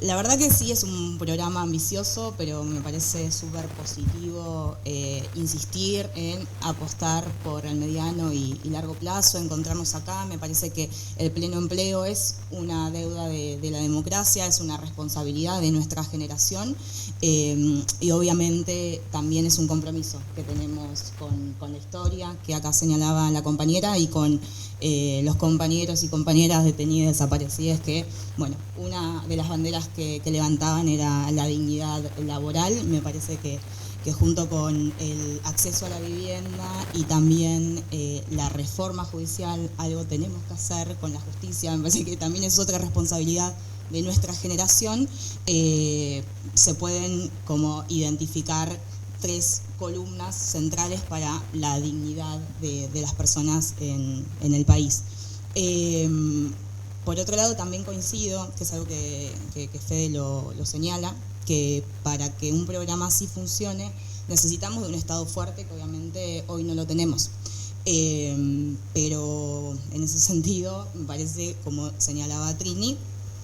La verdad que sí es un programa ambicioso, pero me parece súper positivo insistir en apostar por el mediano y largo plazo, encontrarnos acá. Me parece que el pleno empleo es una deuda de la democracia, es una responsabilidad de nuestra generación y obviamente también es un compromiso que tenemos con la historia, que acá señalaba la compañera, y con los compañeros y compañeras detenidas, desaparecidas, que, bueno, una de las banderas que levantaban era la dignidad laboral. Me parece que junto con el acceso a la vivienda y también la reforma judicial, algo tenemos que hacer con la justicia. Me parece que también es otra responsabilidad de nuestra generación. Se pueden como identificar tres columnas centrales para la dignidad de las personas en el país. Por otro lado, también coincido, que es algo que Fede lo señala, que para que un programa así funcione necesitamos de un Estado fuerte, que obviamente hoy no lo tenemos. Pero en ese sentido, me parece, como señalaba Trini,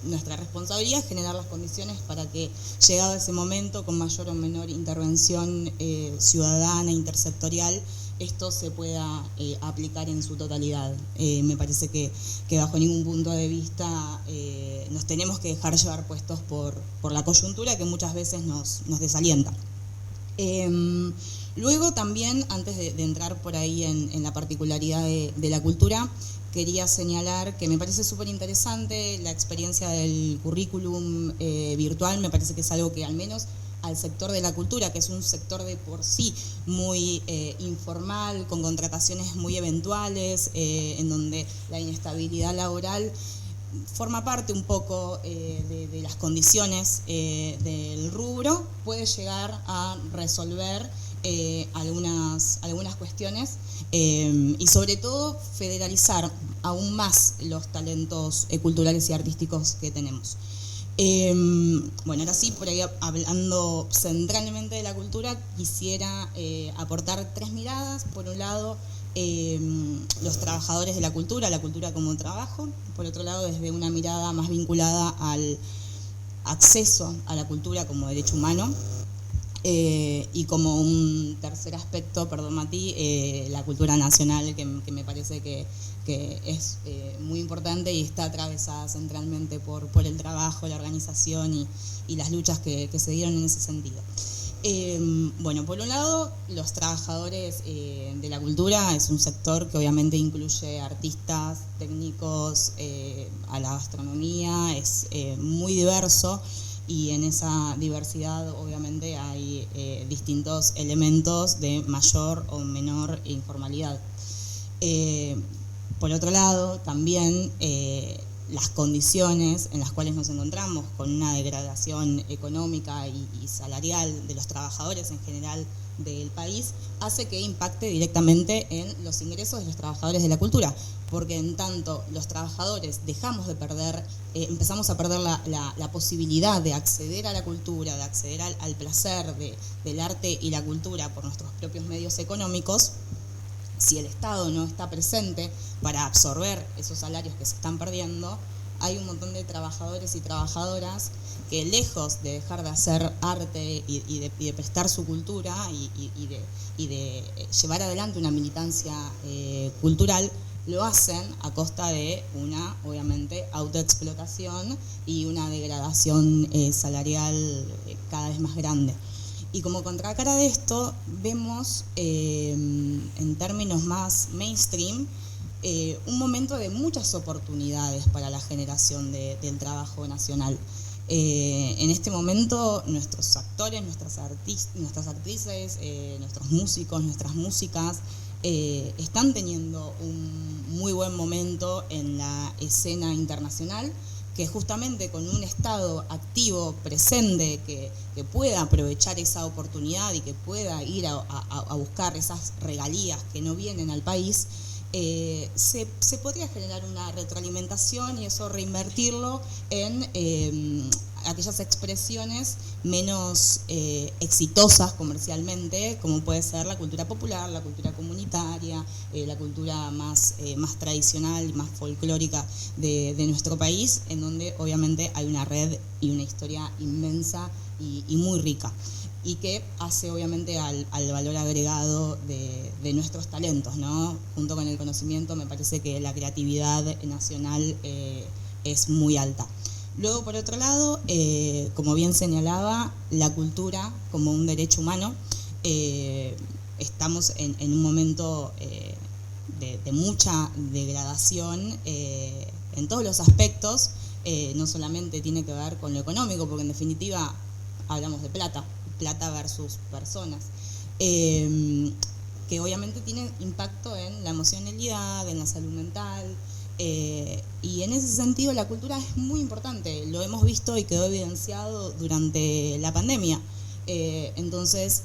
nuestra responsabilidad es generar las condiciones para que, llegado ese momento, con mayor o menor intervención ciudadana, intersectorial, esto se pueda aplicar en su totalidad. Me parece que bajo ningún punto de vista nos tenemos que dejar llevar puestos por la coyuntura, que muchas veces nos desalienta. Luego también, antes de entrar por ahí en la particularidad de la cultura, quería señalar que me parece súper interesante la experiencia del currículum virtual. Me parece que es algo que, al menos al sector de la cultura, que es un sector de por sí muy informal, con contrataciones muy eventuales, en donde la inestabilidad laboral forma parte un poco de las condiciones del rubro, puede llegar a resolver algunas cuestiones y sobre todo federalizar aún más los talentos culturales y artísticos que tenemos. Bueno, ahora sí, por ahí hablando centralmente de la cultura, quisiera aportar tres miradas. Por un lado, los trabajadores de la cultura como trabajo. Por otro lado, desde una mirada más vinculada al acceso a la cultura como derecho humano. Y como un tercer aspecto, perdón Mati, la cultura nacional, que me parece que es muy importante y está atravesada centralmente por el trabajo, la organización y las luchas que se dieron en ese sentido. Bueno, por un lado, los trabajadores de la cultura es un sector que obviamente incluye artistas, técnicos, a la gastronomía, es muy diverso. Y en esa diversidad obviamente hay distintos elementos de mayor o menor informalidad. Por otro lado, también las condiciones en las cuales nos encontramos, con una degradación económica y salarial de los trabajadores en general del país, hace que impacte directamente en los ingresos de los trabajadores de la cultura, porque en tanto los trabajadores empezamos a perder la posibilidad de acceder a la cultura, de acceder al placer del arte y la cultura por nuestros propios medios económicos. Si el Estado no está presente para absorber esos salarios que se están perdiendo, hay un montón de trabajadores y trabajadoras que, lejos de dejar de hacer arte y de prestar su cultura y de llevar adelante una militancia cultural, lo hacen a costa de una, obviamente, autoexplotación y una degradación salarial cada vez más grande. Y como contracara de esto, vemos en términos más mainstream un momento de muchas oportunidades para la generación del trabajo nacional. En este momento, nuestros actores, nuestras actrices, nuestros músicos, nuestras músicas están teniendo un muy buen momento en la escena internacional, que justamente con un Estado activo, presente, que pueda aprovechar esa oportunidad y que pueda ir a buscar esas regalías que no vienen al país, se podría generar una retroalimentación y eso reinvertirlo en aquellas expresiones menos exitosas comercialmente, como puede ser la cultura popular, la cultura comunitaria, la cultura más tradicional y más folclórica de nuestro país, en donde obviamente hay una red y una historia inmensa y muy rica, y que hace obviamente al valor agregado de nuestros talentos, ¿no? Junto con el conocimiento, me parece que la creatividad nacional es muy alta. Luego, por otro lado, como bien señalaba, la cultura como un derecho humano. Estamos en un momento de mucha degradación en todos los aspectos. No solamente tiene que ver con lo económico, porque en definitiva hablamos de plata versus personas, que obviamente tiene impacto en la emocionalidad, en la salud mental, y en ese sentido la cultura es muy importante, lo hemos visto y quedó evidenciado durante la pandemia. Entonces,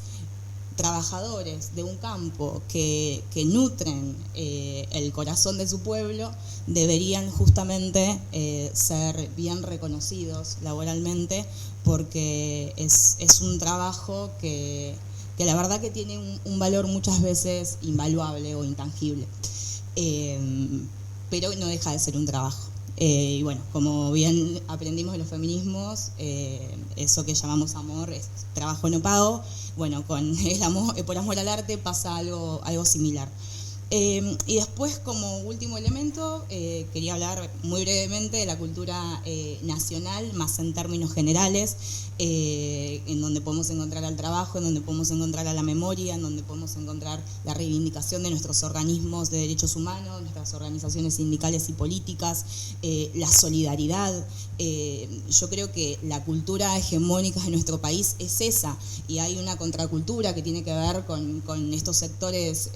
trabajadores de un campo que nutren el corazón de su pueblo deberían justamente ser bien reconocidos laboralmente, porque es un trabajo que la verdad que tiene un valor muchas veces invaluable o intangible, pero no deja de ser un trabajo. Y bueno, como bien aprendimos en los feminismos, eso que llamamos amor es trabajo no pago. Bueno, con el amor, por amor al arte pasa algo similar. Y después, como último elemento, quería hablar muy brevemente de la cultura nacional, más en términos generales, en donde podemos encontrar al trabajo, en donde podemos encontrar a la memoria, en donde podemos encontrar la reivindicación de nuestros organismos de derechos humanos, nuestras organizaciones sindicales y políticas, la solidaridad. Yo creo que la cultura hegemónica de nuestro país es esa, y hay una contracultura que tiene que ver con estos sectores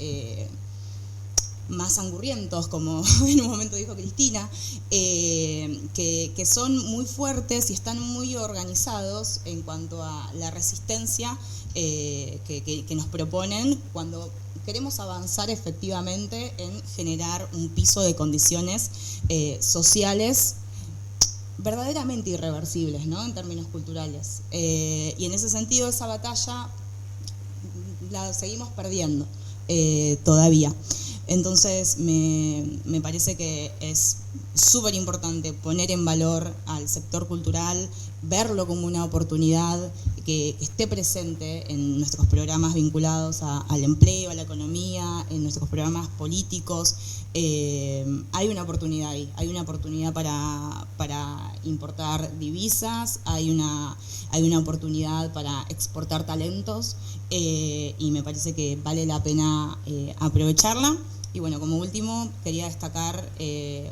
más angurrientos, como en un momento dijo Cristina, que son muy fuertes y están muy organizados en cuanto a la resistencia que nos proponen cuando queremos avanzar efectivamente en generar un piso de condiciones sociales verdaderamente irreversibles, ¿no? En términos culturales. Y en ese sentido, esa batalla la seguimos perdiendo todavía. Entonces me parece que es súper importante poner en valor al sector cultural, verlo como una oportunidad, que esté presente en nuestros programas vinculados al empleo, a la economía, en nuestros programas políticos. Hay una oportunidad ahí, hay una oportunidad para importar divisas, hay una oportunidad para exportar talentos, y me parece que vale la pena aprovecharla. Y bueno, como último, quería destacar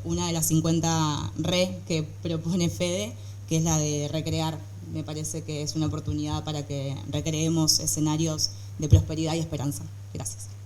una de las 50 RE que propone Fede, que es la de recrear. Me parece que es una oportunidad para que recreemos escenarios de prosperidad y esperanza. Gracias.